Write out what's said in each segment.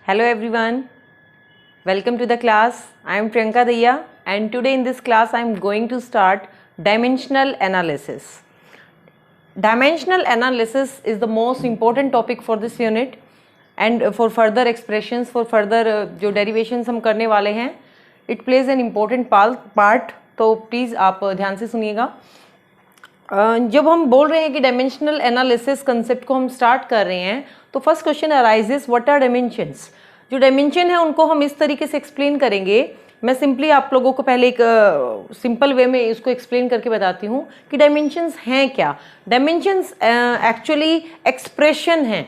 Hello everyone, welcome to the class. I am Priyanka Daya and today in this class I am going to start dimensional analysis. Dimensional analysis is the most important topic for this unit and for further expressions, for further जो derivations हम करने वाले हैं, it plays an important part. तो please आप ध्यान से सुनिएगा. जब हम बोल रहे हैं कि डायमेंशनल एनालिसिस कंसेप्ट को हम स्टार्ट कर रहे हैं तो first question arises what are dimensions. जो डायमेंशन है उनको हम इस तरीके से एक्सप्लेन करेंगे. मैं सिंपली आप लोगों को पहले एक सिंपल वे में इसको एक्सप्लेन करके बताती हूँ कि डायमेंशंस हैं क्या. डायमेंशंस एक्चुअली एक्सप्रेशन हैं,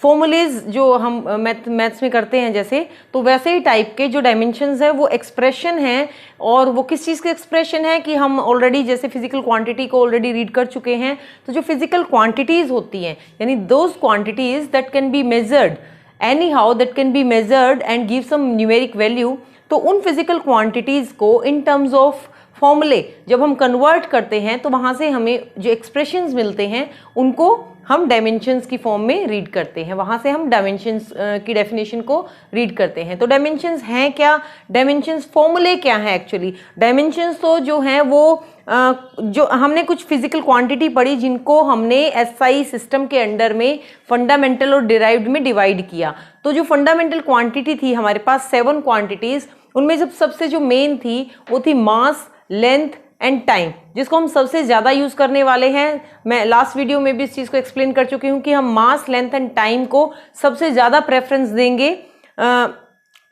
फॉर्मूलेज जो हम मैथ्स में करते हैं जैसे, तो वैसे ही टाइप के जो डायमेंशंस है वो एक्सप्रेशन है. और वो किस चीज़ के एक्सप्रेशन है कि हम ऑलरेडी जैसे फिजिकल क्वांटिटी को ऑलरेडी रीड कर चुके हैं. तो जो फिजिकल क्वांटिटीज़ होती हैं यानी those quantities that can be measured any how, that can be measured and give some numeric value, तो उन फिजिकल क्वांटिटीज़ को इन टर्म्स ऑफ फॉर्मूले जब हम कन्वर्ट करते हैं तो वहाँ से हमें जो एक्सप्रेशंस मिलते हैं उनको हम डायमेंशंस की फॉर्म में रीड करते हैं. वहाँ से हम डायमेंशंस की डेफिनेशन को रीड करते हैं. तो डायमेंशंस हैं क्या, डायमेंशंस फॉर्मूले क्या हैं. एक्चुअली डायमेंशंस तो जो हैं वो जो हमने कुछ फिजिकल क्वांटिटी पढ़ी जिनको हमने एसआई सिस्टम के अंडर में फंडामेंटल और डिराइव्ड में डिवाइड किया. तो जो फंडामेंटल क्वांटिटी थी हमारे पास 7 क्वांटिटीज़, उनमें जब सबसे जो मेन थी वो थी मास, लेंथ एंड टाइम, जिसको हम सबसे ज़्यादा यूज़ करने वाले हैं. मैं लास्ट वीडियो में भी इस चीज़ को एक्सप्लेन कर चुकी हूँ कि हम मास, लेंथ एंड टाइम को सबसे ज़्यादा प्रेफरेंस देंगे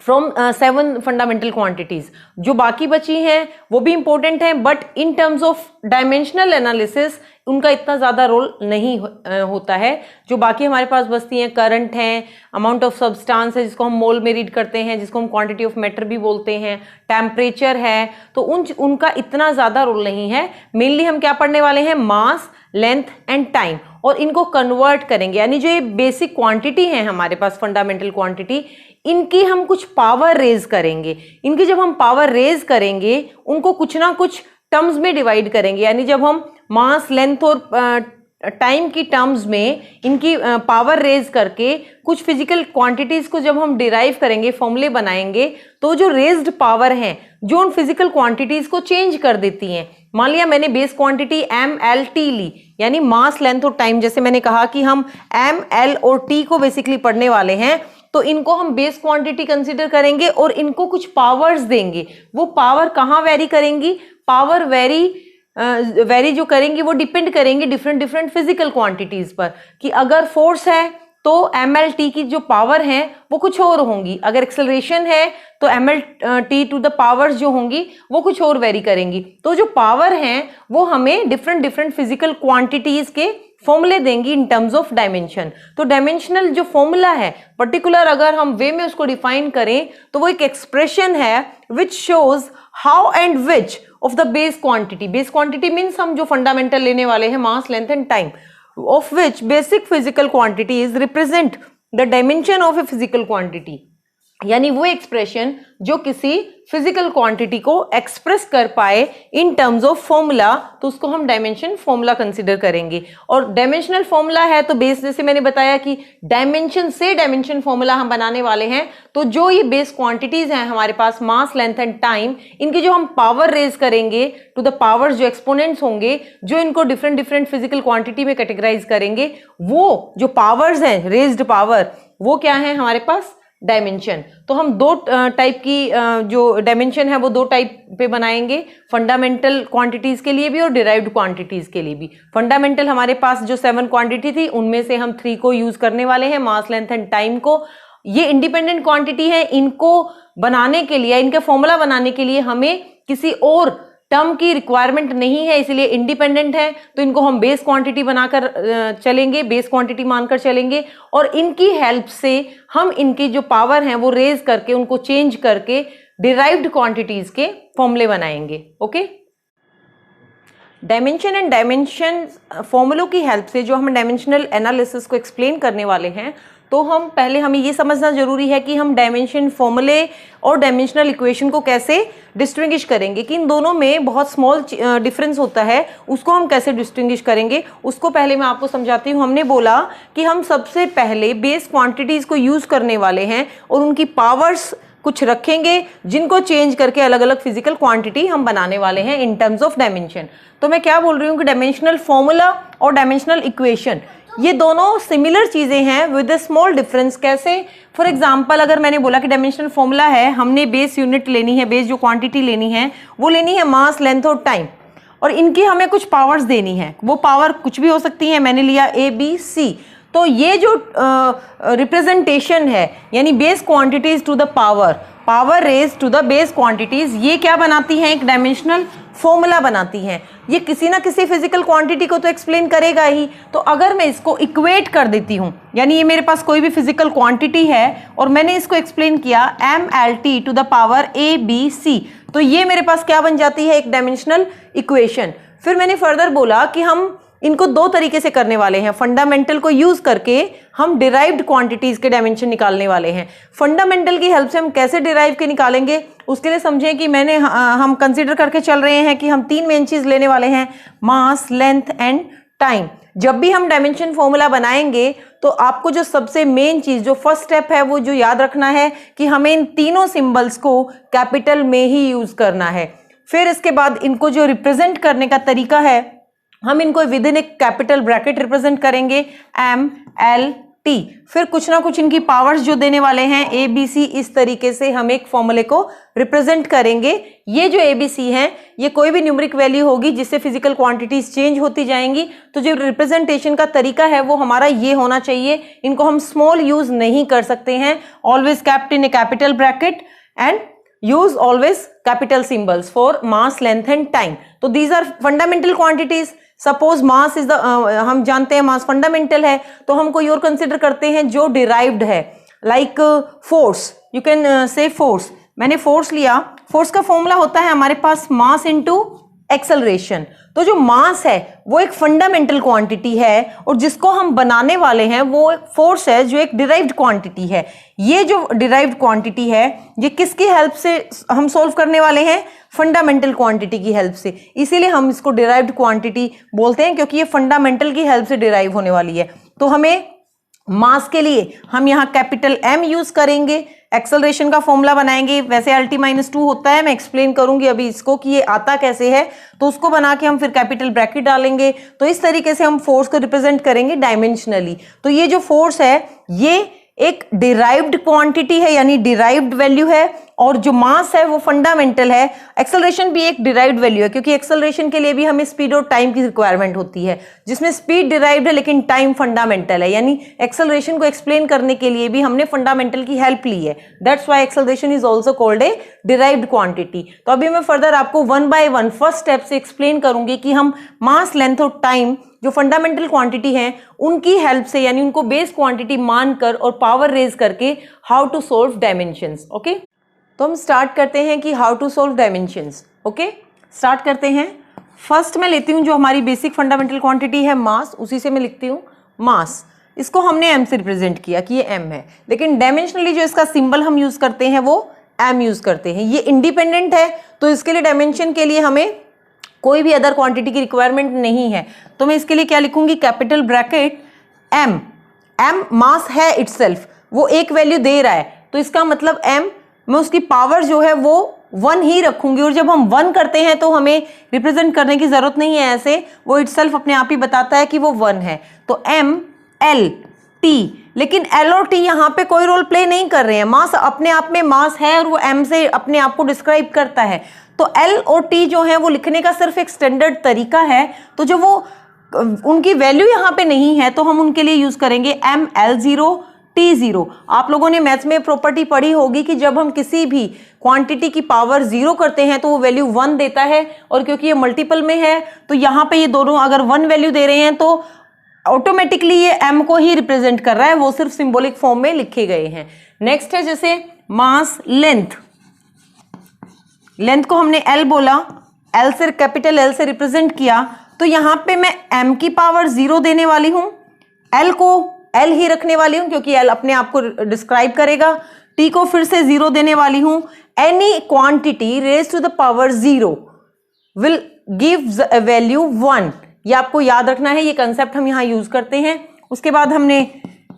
फ्रॉम 7 फंडामेंटल क्वांटिटीज़. जो बाकी बची हैं वो भी इंपॉर्टेंट हैं, but in terms of dimensional analysis उनका इतना ज़्यादा रोल नहीं होता है. जो बाकी हमारे पास बचती हैं, करंट हैं, अमाउंट ऑफ सब्सटेंस है जिसको हम मोल में रीड करते हैं, जिसको हम क्वांटिटी ऑफ मैटर भी बोलते हैं, टेम्परेचर है, तो उनका इतना ज़्यादा रोल नहीं है. मेनली हम क्या पढ़ने वाले हैं, मास, लेंथ एंड टाइम, और इनको कन्वर्ट करेंगे. यानी जो ये बेसिक क्वांटिटी है हमारे पास, फंडामेंटल क्वांटिटी, इनकी हम कुछ पावर रेज करेंगे. इनकी जब हम पावर रेज करेंगे उनको कुछ ना कुछ टर्म्स में डिवाइड करेंगे. यानी जब हम मास, लेंथ और टाइम की टर्म्स में इनकी पावर रेज करके कुछ फिजिकल क्वांटिटीज को जब हम डिराइव करेंगे, फॉर्मूले बनाएंगे, तो जो रेज्ड पावर हैं जो उन फिजिकल क्वांटिटीज को चेंज कर देती हैं. मान लिया मैंने बेस क्वांटिटी MLT ली, यानी मास, लेंथ और टाइम. जैसे मैंने कहा कि हम ML और T को बेसिकली पढ़ने वाले हैं, तो इनको हम बेस क्वांटिटी कंसीडर करेंगे और इनको कुछ पावर्स देंगे. वो पावर कहाँ वेरी करेंगी, पावर वेरी जो करेंगी वो डिपेंड करेंगे डिफरेंट फिजिकल क्वांटिटीज पर. कि अगर फोर्स है तो MLT की जो पावर है वो कुछ और होंगी, अगर एक्सेलरेशन है तो MLT टू द पावर्स जो होंगी वो कुछ और वेरी करेंगी. तो जो पावर हैं वो हमें डिफरेंट फिजिकल क्वांटिटीज के फॉर्मूले देंगी इन टर्म्स ऑफ डायमेंशन. तो डायमेंशनल जो फॉर्मूला है पर्टिकुलर, अगर हम वे में उसको डिफाइन करें तो वो एक एक्सप्रेशन है which shows how and which of the base quantity. Base quantity means हम जो फंडामेंटल लेने वाले हैं, mass, length and time, of which basic physical quantities represent the dimension of a physical quantity. यानी वो एक्सप्रेशन जो किसी फिजिकल क्वांटिटी को एक्सप्रेस कर पाए इन टर्म्स ऑफ फॉर्मूला, तो उसको हम डायमेंशन फॉर्मूला कंसीडर करेंगे. और डायमेंशनल फॉर्मूला है तो बेस, जैसे मैंने बताया कि डायमेंशन से डायमेंशन फॉर्मूला हम बनाने वाले हैं. तो जो ये बेस क्वांटिटीज हैं हमारे पास, मास, लेंथ एंड टाइम, इनकी जो हम पावर रेज करेंगे टू द पावर्स, जो एक्सपोनेंट्स होंगे, जो इनको डिफरेंट फिजिकल क्वांटिटी में कैटेगराइज करेंगे, वो जो पावर्स हैं, रेज्ड पावर, वो क्या है हमारे पास, डायमेंशन. तो हम दो टाइप की जो डायमेंशन है वो 2 टाइप पे बनाएंगे, फंडामेंटल क्वांटिटीज के लिए भी और डिराइव्ड क्वांटिटीज के लिए भी. फंडामेंटल हमारे पास जो 7 क्वांटिटी थी उनमें से हम 3 को यूज करने वाले हैं, मास, लेंथ एंड टाइम को. ये इंडिपेंडेंट क्वांटिटी है, इनको बनाने के लिए, इनका फॉर्मूला बनाने के लिए हमें किसी और टर्म की रिक्वायरमेंट नहीं है, इसलिए इंडिपेंडेंट है. तो इनको हम बेस क्वांटिटी बनाकर चलेंगे, बेस क्वांटिटी मानकर चलेंगे, और इनकी हेल्प से हम इनकी जो पावर हैं वो रेज करके, उनको चेंज करके डिराइव्ड क्वांटिटीज के फॉर्मूले बनाएंगे. ओके. डायमेंशन एंड डायमेंशन फॉर्मूलों की हेल्प से जो हम डायमेंशनल एनालिसिस को एक्सप्लेन करने वाले हैं, तो हमें ये समझना जरूरी है कि हम डायमेंशन फॉर्मूले और डायमेंशनल इक्वेशन को कैसे डिस्टिंग्विश करेंगे, कि इन दोनों में बहुत स्मॉल डिफरेंस होता है, उसको हम कैसे डिस्टिंग्विश करेंगे उसको पहले मैं आपको समझाती हूँ। हमने बोला कि हम सबसे पहले बेस क्वांटिटीज को यूज करने वाले हैं और उनकी पावर्स कुछ रखेंगे जिनको चेंज करके अलग अलग फिजिकल क्वांटिटी हम बनाने वाले हैं इन टर्म्स ऑफ डायमेंशन। तो मैं क्या बोल रही हूँ कि डायमेंशनल फॉर्मूला और डायमेंशनल इक्वेशन ये दोनों सिमिलर चीजें हैं विद अ स्मॉल डिफरेंस। कैसे? फॉर एग्जांपल अगर मैंने बोला कि डायमेंशनल फॉर्मूला है, हमने बेस यूनिट लेनी है, बेस जो क्वांटिटी लेनी है वो लेनी है मास, लेंथ और टाइम, और इनकी हमें कुछ पावर्स देनी है। वो पावर कुछ भी हो सकती है, मैंने लिया ए बी सी। तो ये जो रिप्रेजेंटेशन है यानी base quantities to the power raise to the base quantities, ये क्या बनाती हैं? एक डायमेंशनल फॉर्मूला बनाती हैं। ये किसी ना किसी फिजिकल क्वांटिटी को तो एक्सप्लेन करेगा ही। तो अगर मैं इसको इक्वेट कर देती हूँ, यानी ये मेरे पास कोई भी फिजिकल क्वांटिटी है और मैंने इसको एक्सप्लेन किया mLT to the power a b c, तो ये मेरे पास क्या बन जाती है? एक डायमेंशनल इक्वेशन। फिर मैंने फर्दर बोला कि हम इनको दो तरीके से करने वाले हैं। फंडामेंटल को यूज करके हम डिराइव्ड क्वांटिटीज के डायमेंशन निकालने वाले हैं। फंडामेंटल की हेल्प से हम कैसे डिराइव के निकालेंगे उसके लिए समझें कि हम कंसीडर करके चल रहे हैं कि हम तीन मेन चीज लेने वाले हैं, मास, लेंथ एंड टाइम। जब भी हम डायमेंशन फॉर्मूला बनाएंगे तो आपको जो सबसे मेन चीज, जो फर्स्ट स्टेप है, वो जो याद रखना है कि हमें इन तीनों सिंबल्स को कैपिटल में ही यूज करना है। फिर इसके बाद इनको जो रिप्रेजेंट करने का तरीका है, हम इनको विद इन एक कैपिटल ब्रैकेट रिप्रेजेंट करेंगे, mLT। फिर कुछ ना कुछ इनकी पावर्स जो देने वाले हैं ABC, इस तरीके से हम एक फॉर्मूले को रिप्रेजेंट करेंगे। ये जो ABC हैं ये कोई भी न्यूमेरिक वैल्यू होगी जिससे फिजिकल क्वांटिटीज चेंज होती जाएंगी। तो जो रिप्रेजेंटेशन का तरीका है वो हमारा ये होना चाहिए। इनको हम स्मॉल यूज नहीं कर सकते हैं। Always kept in A capital bracket and use always capital symbols for mass, length and time. तो these are fundamental quantities. Suppose mass is the हम जानते हैं मास फंडामेंटल है, तो हम कोई और कंसिडर करते हैं जो डिराइव्ड है, like force. You can say force. मैंने फोर्स लिया, फोर्स का फॉर्मूला होता है हमारे पास मास इनटू एक्सेलरेशन। तो जो मास है वो एक फंडामेंटल क्वांटिटी है और जिसको हम बनाने वाले हैं वो एक फोर्स है जो एक डिराइव्ड क्वांटिटी है। ये जो डिराइव्ड क्वांटिटी है ये किसकी हेल्प से हम सोल्व करने वाले हैं? फंडामेंटल क्वांटिटी की हेल्प से। इसीलिए हम इसको डिराइव्ड क्वांटिटी बोलते हैं, क्योंकि ये फंडामेंटल की हेल्प से डिराइव होने वाली है। तो हमें मास के लिए हम यहाँ कैपिटल M यूज करेंगे, एक्सेलरेशन का फॉर्मूला बनाएंगे। वैसे LT-2 होता है, मैं एक्सप्लेन करूंगी अभी इसको कि ये आता कैसे है। तो उसको बना के हम फिर कैपिटल ब्रैकेट डालेंगे। तो इस तरीके से हम फोर्स को रिप्रेजेंट करेंगे डायमेंशनली। तो ये जो फोर्स है ये एक डिराइव्ड क्वांटिटी है, यानी डिराइव्ड वैल्यू है, और जो मास है वो फंडामेंटल है। एक्सेलरेशन भी एक डिराइव्ड वैल्यू है, क्योंकि एक्सेलरेशन के लिए भी हमें स्पीड और टाइम की रिक्वायरमेंट होती है, जिसमें स्पीड डिराइव्ड है लेकिन टाइम फंडामेंटल है। यानी एक्सेलरेशन को एक्सप्लेन करने के लिए भी हमने फंडामेंटल की हेल्प ली है। That's why acceleration is also called a derived quantity. तो अभी मैं फर्दर आपको one by one first step से एक्सप्लेन करूंगी कि हम मास, लेंथ और टाइम जो फंडामेंटल क्वांटिटी हैं उनकी हेल्प से, यानी उनको बेस क्वांटिटी मानकर और पावर रेज करके how to solve dimensions. Okay, तो हम स्टार्ट करते हैं कि how to solve dimensions. Okay, start करते हैं। फर्स्ट मैं लेती हूँ जो हमारी बेसिक फंडामेंटल क्वांटिटी है मास, उसी से मैं लिखती हूँ मास। इसको हमने m से रिप्रेजेंट किया कि ये m है, लेकिन डायमेंशनली जो इसका सिंबल हम यूज करते हैं वो m यूज करते हैं। ये इंडिपेंडेंट है, तो इसके लिए डायमेंशन के लिए हमें कोई भी अदर क्वांटिटी की रिक्वायरमेंट नहीं है। तो मैं इसके लिए क्या लिखूंगी? Capital bracket m। m मास है इटसेल्फ, वो एक वैल्यू दे रहा है, तो इसका मतलब m, मैं उसकी पावर जो है वो 1 ही रखूंगी। और जब हम 1 करते हैं तो हमें रिप्रेजेंट करने की जरूरत नहीं है ऐसे, वो इटसेल्फ अपने आप ही बताता है कि वो 1 है। तो m l t, लेकिन l और t यहाँ पे कोई रोल प्ले नहीं कर रहे हैं। मास अपने आप में मास है और वो m से अपने आप को डिस्क्राइब करता है। तो L और T जो है वो लिखने का सिर्फ एक स्टैंडर्ड तरीका है। तो जो वो उनकी वैल्यू यहाँ पे नहीं है तो हम उनके लिए यूज करेंगे mL0 T0। आप लोगों ने मैथ्स में प्रॉपर्टी पढ़ी होगी कि जब हम किसी भी क्वांटिटी की पावर 0 करते हैं तो वो वैल्यू 1 देता है, और क्योंकि ये मल्टीपल में है तो यहाँ पे ये दोनों अगर 1 वैल्यू दे रहे हैं तो ऑटोमेटिकली ये m को ही रिप्रेजेंट कर रहा है, वो सिर्फ सिंबॉलिक फॉर्म में लिखे गए हैं। नेक्स्ट है जैसे मास, लेंथ। लेंथ को हमने L बोला, L से कैपिटल L से रिप्रेजेंट किया, तो यहाँ पे मैं m की पावर 0 देने वाली हूँ, L को L ही रखने वाली हूं क्योंकि L अपने आप को डिस्क्राइब करेगा। T को फिर से 0 देने वाली हूं। Any quantity raise to the power 0 will give a value 1। ये आपको याद रखना है, ये कंसेप्ट हम यहां यूज करते हैं। उसके बाद हमने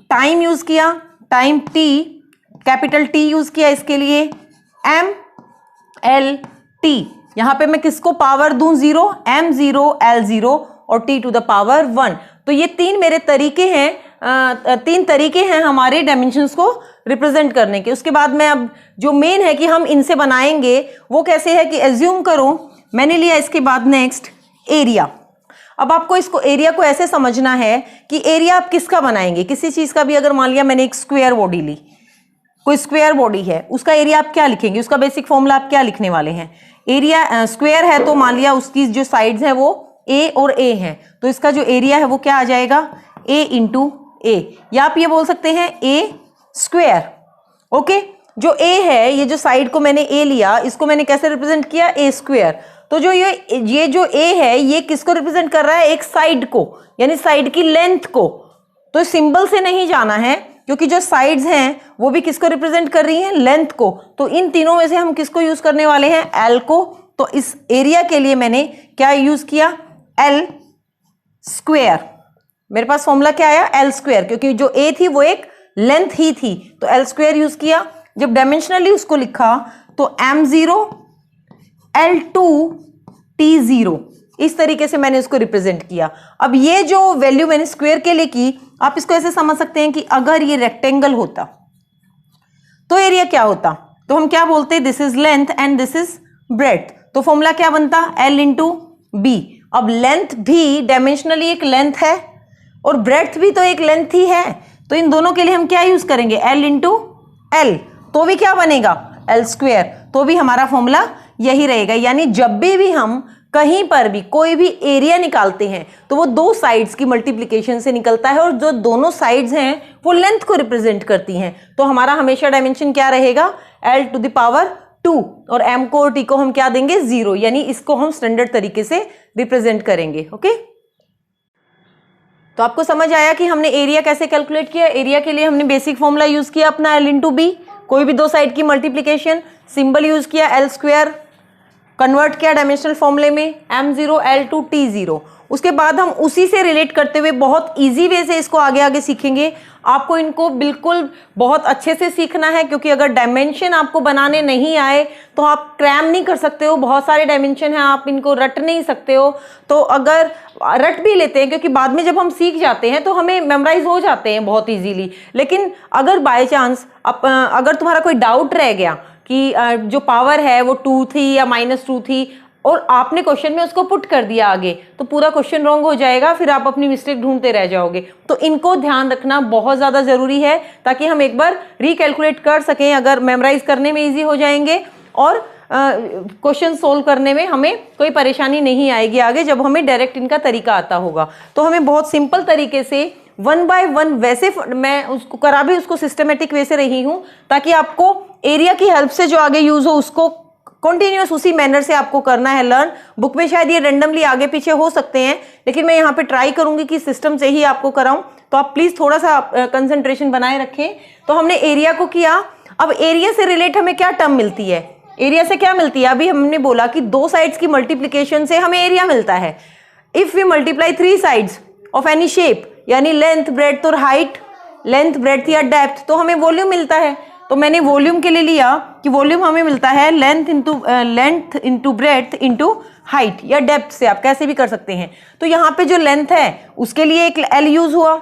टाइम यूज किया, time T, capital T use किया इसके लिए, MLT। यहां पे मैं किसको पावर दूं 0, M0, L0 और T टू द पावर 1। तो ये तीन मेरे तरीके हैं, तीन तरीके हैं हमारे डायमेंशंस को रिप्रेजेंट करने के। उसके बाद मैं अब जो मेन है कि हम इनसे बनाएंगे वो कैसे है कि एज्यूम करो मैंने लिया इसके बाद नेक्स्ट एरिया। अब आपको इसको एरिया को ऐसे समझना है कि एरिया आप किसका बनाएंगे, किसी चीज का भी। अगर मान लिया मैंने एक स्क्वायर बॉडी ली, कोई स्क्वायर बॉडी है, उसका एरिया आप क्या लिखेंगे, उसका बेसिक फॉर्मूला आप क्या लिखने वाले हैं। एरिया स्क्वायर है तो मान लिया उसकी जो साइड्स हैं वो A और A है, तो इसका जो एरिया है वो क्या आ जाएगा, A इंटू A, या आप ये बोल सकते हैं A स्क्वायर। ओके, जो A है, ये जो साइड को मैंने A लिया, इसको मैंने कैसे रिप्रेजेंट किया, A स्क्वायर। तो जो ये जो A है ये किसको रिप्रेजेंट कर रहा है, एक साइड को, यानी साइड की लेंथ को। तो सिंबल से नहीं जाना है क्योंकि जो साइड्स हैं वो भी किसको रिप्रेजेंट कर रही हैं, लेंथ को। तो इन तीनों में से हम किसको यूज करने वाले हैं, L को। तो इस एरिया के लिए मैंने क्या यूज किया, L स्क्वायर। मेरे पास फॉर्मूला क्या आया, L स्क्वायर, क्योंकि जो A थी वो एक लेंथ ही थी, तो L स्क्वायर यूज किया। जब डायमेंशनली उसको लिखा तो M0 L2 T0, इस तरीके से मैंने इसको रिप्रेजेंट किया। अब ये जो वैल्यू मैंने स्क्वायर के लिए की, आप इसको ऐसे समझ सकते हैं कि अगर ये रेक्टेंगल होता तो एरिया क्या होता, तो हम क्या बोलते हैं, this is length and this is breadth. तो फॉर्मूला क्या बनता, L इंटू बी। अब लेंथ भी डायमेंशनली एक लेंथ है और ब्रेड्थ भी तो एक लेंथ ही है, तो इन दोनों के लिए हम क्या यूज करेंगे, L इंटू L। तो भी क्या बनेगा, L स्क्वायर। तो भी हमारा फॉर्मूला यही रहेगा। यानी जब भी हम कहीं पर भी कोई भी एरिया निकालते हैं तो वो दो साइड्स की मल्टीप्लिकेशन से निकलता है, और जो दोनों साइड्स हैं वो लेंथ को रिप्रेजेंट करती हैं। तो हमारा हमेशा डायमेंशन क्या रहेगा, L टू द पावर 2, और M को और T को हम क्या देंगे, 0, यानी इसको हम स्टैंडर्ड तरीके से रिप्रेजेंट करेंगे। ओके, तो आपको समझ आया कि हमने एरिया कैसे कैलकुलेट किया। एरिया के लिए हमने बेसिक फॉर्मूला यूज किया अपना L इंटू बी, कोई भी दो साइड की मल्टीप्लिकेशन, सिंबल यूज किया L स्क्वायर, कन्वर्ट किया डायमेंशनल फॉर्मूले में M0 L2 T0। उसके बाद हम उसी से रिलेट करते हुए बहुत इजी वे से इसको आगे आगे सीखेंगे। आपको इनको बिल्कुल बहुत अच्छे से सीखना है, क्योंकि अगर डायमेंशन आपको बनाने नहीं आए तो आप क्रैम नहीं कर सकते हो। बहुत सारे डायमेंशन हैं, आप इनको रट नहीं सकते हो। तो अगर रट भी लेते हैं, क्योंकि बाद में जब हम सीख जाते हैं तो हमें मेमोराइज हो जाते हैं बहुत ईजीली, लेकिन अगर बाय चांस अगर तुम्हारा कोई डाउट रह गया कि जो पावर है वो 2 थी या -2 थी, और आपने क्वेश्चन में उसको पुट कर दिया आगे, तो पूरा क्वेश्चन रॉन्ग हो जाएगा, फिर आप अपनी मिस्टेक ढूंढते रह जाओगे। तो इनको ध्यान रखना बहुत ज़्यादा ज़रूरी है, ताकि हम एक बार रिकैलकुलेट कर सकें। अगर मेमोराइज करने में ईजी हो जाएंगे और क्वेश्चन सोल्व करने में हमें कोई परेशानी नहीं आएगी आगे, जब हमें डायरेक्ट इनका तरीका आता होगा। तो हमें बहुत सिंपल तरीके से 1 बाय 1, वैसे मैं उसको करा भी उसको सिस्टमेटिक वे से रही हूँ, ताकि आपको एरिया की हेल्प से जो आगे यूज हो उसको कॉन्टिन्यूस उसी मैनर से आपको करना है लर्न। बुक में शायद ये रेंडमली आगे पीछे हो सकते हैं, लेकिन मैं यहाँ पे ट्राई करूंगी कि सिस्टम से ही आपको कराऊं, तो आप प्लीज थोड़ा सा कंसंट्रेशन बनाए रखें। तो हमने एरिया को किया। अब एरिया से रिलेट हमें क्या टर्म मिलती है, एरिया से क्या मिलती है, अभी हमने बोला कि दो साइड्स की मल्टीप्लीकेशन से हमें एरिया मिलता है। If we multiply 3 sides of any shape, यानी लेंथ, ब्रेड्थ और हाइट, लेंथ, ब्रेड्थ या डेप्थ, तो हमें वॉल्यूम मिलता है। तो मैंने वॉल्यूम के लिए लिया कि वॉल्यूम हमें मिलता है length into breadth into height, या डेप्थ से आप कैसे भी कर सकते हैं। तो यहाँ पे जो लेंथ है उसके लिए एक L यूज हुआ,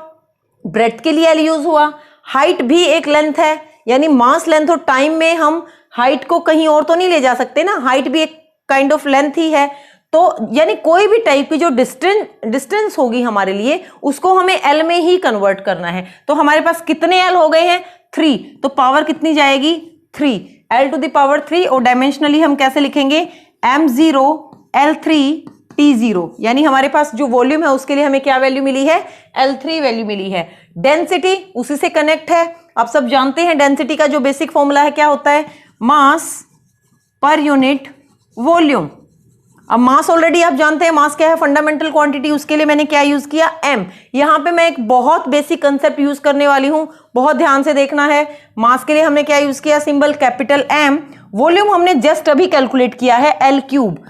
ब्रेड्थ के लिए L यूज हुआ, हाइट भी एक लेंथ है, यानी मास, लेंथ और टाइम में हम हाइट को कहीं और तो नहीं ले जा सकते ना, हाइट भी एक काइंड ऑफ लेंथ ही है। तो यानी कोई भी टाइप की जो डिस्टेंस होगी हमारे लिए, उसको हमें L में ही कन्वर्ट करना है। तो हमारे पास कितने L हो गए हैं, 3, तो पावर कितनी जाएगी, 3, L टू द पावर 3। और डायमेंशनली हम कैसे लिखेंगे, M0 L3 T0, यानी हमारे पास जो वॉल्यूम है उसके लिए हमें क्या वैल्यू मिली है, L3 वैल्यू मिली है। डेंसिटी उसी से कनेक्ट है, आप सब जानते हैं डेंसिटी का जो बेसिक फॉर्मूला है क्या होता है, मास पर यूनिट वॉल्यूम। अब मास ऑलरेडी आप जानते हैं, मास क्या है, फंडामेंटल क्वांटिटी, उसके लिए मैंने क्या यूज किया, m। यहां पे मैं एक बहुत बेसिक कंसेप्ट यूज करने वाली हूं, बहुत ध्यान से देखना है। मास के लिए हमने क्या यूज किया, सिंबल कैपिटल M। वॉल्यूम हमने जस्ट अभी कैलकुलेट किया है L क्यूब।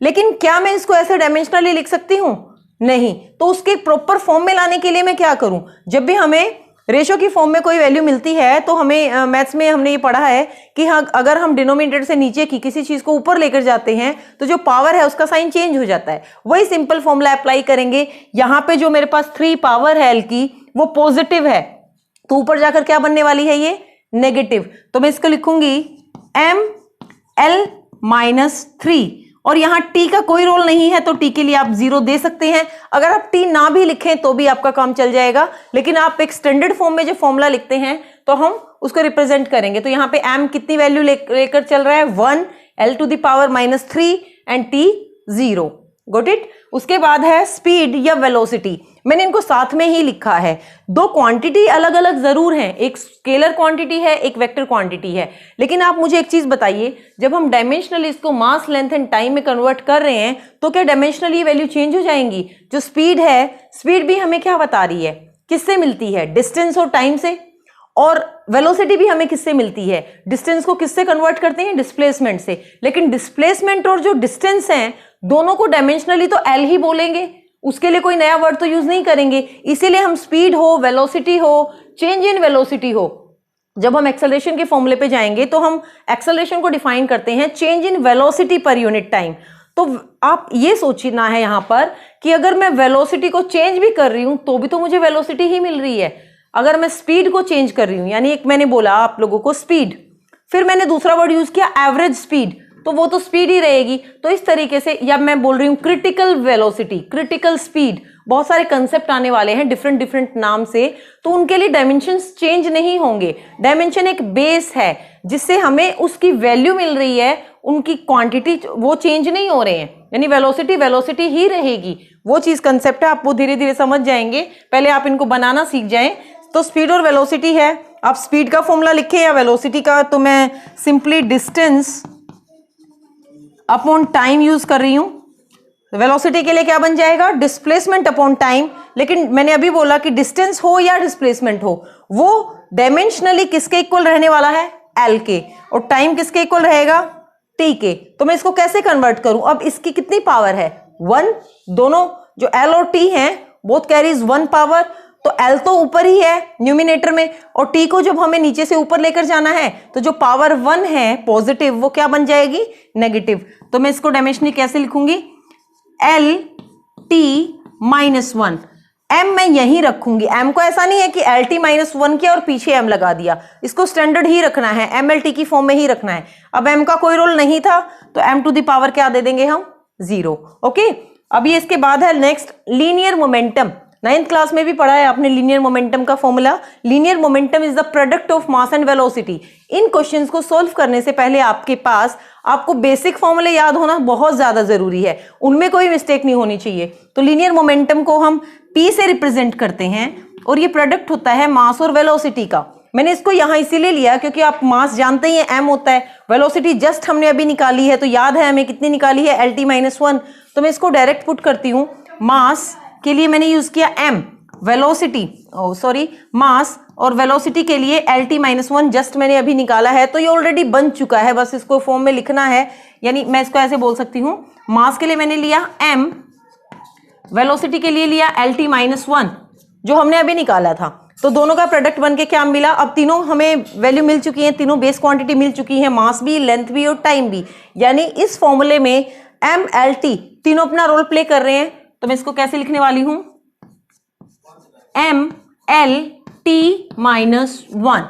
लेकिन क्या मैं इसको ऐसे डायमेंशनली लिख सकती हूं, नहीं। तो उसके प्रॉपर फॉर्म में लाने के लिए मैं क्या करूं, जब भी हमें रेशो की फॉर्म में कोई वैल्यू मिलती है तो हमें मैथ्स में हमने ये पढ़ा है कि हाँ, अगर हम डिनोमिनेटर से नीचे की किसी चीज को ऊपर लेकर जाते हैं तो जो पावर है उसका साइन चेंज हो जाता है। वही सिंपल फॉर्मूला अप्लाई करेंगे। यहाँ पे जो मेरे पास 3 पावर है L की वो पॉजिटिव है, तो ऊपर जाकर क्या बनने वाली है, ये नेगेटिव। तो मैं इसको लिखूंगी ML-3, और यहां t का कोई रोल नहीं है तो t के लिए आप 0 दे सकते हैं। अगर आप t ना भी लिखें तो भी आपका काम चल जाएगा, लेकिन आप एक स्टैंडर्ड फॉर्म में जो फॉर्मूला लिखते हैं तो हम उसको रिप्रेजेंट करेंगे। तो यहाँ पे m कितनी वैल्यू लेकर चल रहा है, 1, L⁻³ and t 0। Got it. उसके बाद है स्पीड या वेलोसिटी, मैंने इनको साथ में ही लिखा है। दो क्वांटिटी अलग अलग जरूर हैं, एक स्केलर क्वांटिटी है, एक वेक्टर क्वांटिटी है। लेकिन आप मुझे एक चीज बताइए, जब हम डायमेंशनली इसको मास, लेंथ एंड टाइम में कन्वर्ट कर रहे हैं तो क्या डायमेंशनली वैल्यू चेंज हो जाएंगी? जो स्पीड है, स्पीड भी हमें क्या बता रही है, किससे मिलती है, डिस्टेंस और टाइम से। और वेलोसिटी भी हमें किससे मिलती है, डिस्टेंस को किससे कन्वर्ट करते हैं, डिस्प्लेसमेंट से। लेकिन डिस्प्लेसमेंट और जो डिस्टेंस है दोनों को डायमेंशनली तो एल ही बोलेंगे, उसके लिए कोई नया वर्ड तो यूज नहीं करेंगे। इसीलिए हम स्पीड हो, वेलोसिटी हो, चेंज इन वेलोसिटी हो, जब हम एक्सेलरेशन के फॉर्मूले पे जाएंगे तो हम एक्सेलरेशन को डिफाइन करते हैं change in velocity per unit time. तो आप ये सोचना है यहां पर कि अगर मैं वेलोसिटी को चेंज भी कर रही हूं तो भी तो मुझे वेलोसिटी ही मिल रही है। अगर मैं स्पीड को चेंज कर रही हूं, यानी एक मैंने बोला आप लोगों को स्पीड, फिर मैंने दूसरा वर्ड यूज किया एवरेज स्पीड, तो वो तो स्पीड ही रहेगी। तो इस तरीके से, या मैं बोल रही हूं क्रिटिकल वेलोसिटी, क्रिटिकल स्पीड, बहुत सारे कंसेप्ट आने वाले हैं डिफरेंट डिफरेंट नाम से, तो उनके लिए डायमेंशंस चेंज नहीं होंगे। डायमेंशन एक बेस है जिससे हमें उसकी वैल्यू मिल रही है, उनकी क्वांटिटी वो चेंज नहीं हो रहे हैं, यानी वेलोसिटी वेलोसिटी ही रहेगी। वो चीज कंसेप्ट है, आप वो धीरे धीरे समझ जाएंगे, पहले आप इनको बनाना सीख जाएं। तो स्पीड और वेलोसिटी है, आप स्पीड का फॉर्मूला लिखें या वेलोसिटी का, तो मैं simply distance upon time use कर रही हूं। वेलोसिटी के लिए क्या बन जाएगा, डिस्प्लेसमेंट अपॉन टाइम। लेकिन मैंने अभी बोला कि डिस्टेंस हो या डिस्प्लेसमेंट हो, वो डायमेंशनली किसके इक्वल रहने वाला है, एल के, और टाइम किसके इक्वल रहेगा, टी के। तो मैं इसको कैसे कन्वर्ट करूं, अब इसकी कितनी पावर है, 1, दोनों जो एल और टी हैं बोथ कैरीज 1 पावर, तो एल तो ऊपर ही है न्यूमिनेटर में, और टी को जब हमें नीचे से ऊपर लेकर जाना है तो जो पावर 1 है पॉजिटिव, वो क्या बन जाएगी, नेगेटिव। तो मैं इसको डायमेंशनली कैसे लिखूंगी, Lt-1, m मैं यहीं रखूंगी। m को ऐसा नहीं है कि Lt-1 किया और पीछे m लगा दिया, इसको स्टैंडर्ड ही रखना है, MLT की फॉर्म में ही रखना है। अब m का कोई रोल नहीं था तो m टू द पावर क्या दे देंगे हम, 0। ओके। अभी इसके बाद है next linear momentum. 9th class में भी पढ़ा है आपने लीनियर मोमेंटम का formula. Linear momentum is the product of mass and velocity. In questions को सॉल्व करने से पहले आपके पास आपको बेसिक फॉर्मूले याद होना बहुत ज्यादा जरूरी है, उनमें कोई मिस्टेक नहीं होनी चाहिए। तो लीनियर मोमेंटम को हम P से रिप्रेजेंट करते हैं और ये प्रोडक्ट होता है मास और वेलोसिटी का। मैंने इसको यहां इसीलिए लिया क्योंकि आप मास जानते ही हैं m होता है, वेलोसिटी जस्ट हमने अभी निकाली है, तो याद है हमें कितनी निकाली है, Lt-1। तो मैं इसको डायरेक्ट पुट करती हूं, मास के लिए मैंने यूज किया m, वेलोसिटी मास और वेलोसिटी के लिए Lt-1 जस्ट मैंने अभी निकाला है, तो ये ऑलरेडी बन चुका है, बस इसको फॉर्म में लिखना है। यानी मैं इसको ऐसे बोल सकती हूँ, मास के लिए मैंने लिया m, वेलोसिटी के लिए लिया Lt-1 जो हमने अभी निकाला था। तो दोनों का प्रोडक्ट बन के क्या मिला, अब तीनों हमें वैल्यू मिल चुकी है, तीनों बेस क्वांटिटी मिल चुकी है, मास भी, लेंथ भी और टाइम भी। यानी इस फॉर्मूले में m, Lt तीनों अपना रोल प्ले कर रहे हैं। तो मैं इसको कैसे लिखने वाली हूं, MLT-1।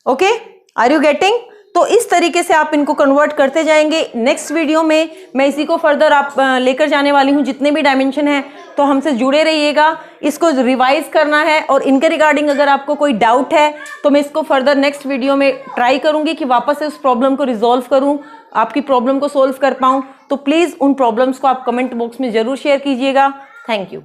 Okay, are you getting? तो इस तरीके से आप इनको कन्वर्ट करते जाएंगे। नेक्स्ट वीडियो में मैं इसी को फर्दर आप लेकर जाने वाली हूं, जितने भी डायमेंशन है, तो हमसे जुड़े रहिएगा। इसको रिवाइज करना है और इनके रिगार्डिंग अगर आपको कोई डाउट है तो मैं इसको फर्दर नेक्स्ट वीडियो में ट्राई करूंगी कि वापस से उस प्रॉब्लम को रिजॉल्व करूं, आपकी प्रॉब्लम को सोल्व कर पाऊं। तो प्लीज उन प्रॉब्लम्स को आप कमेंट बॉक्स में जरूर शेयर कीजिएगा। Thank you.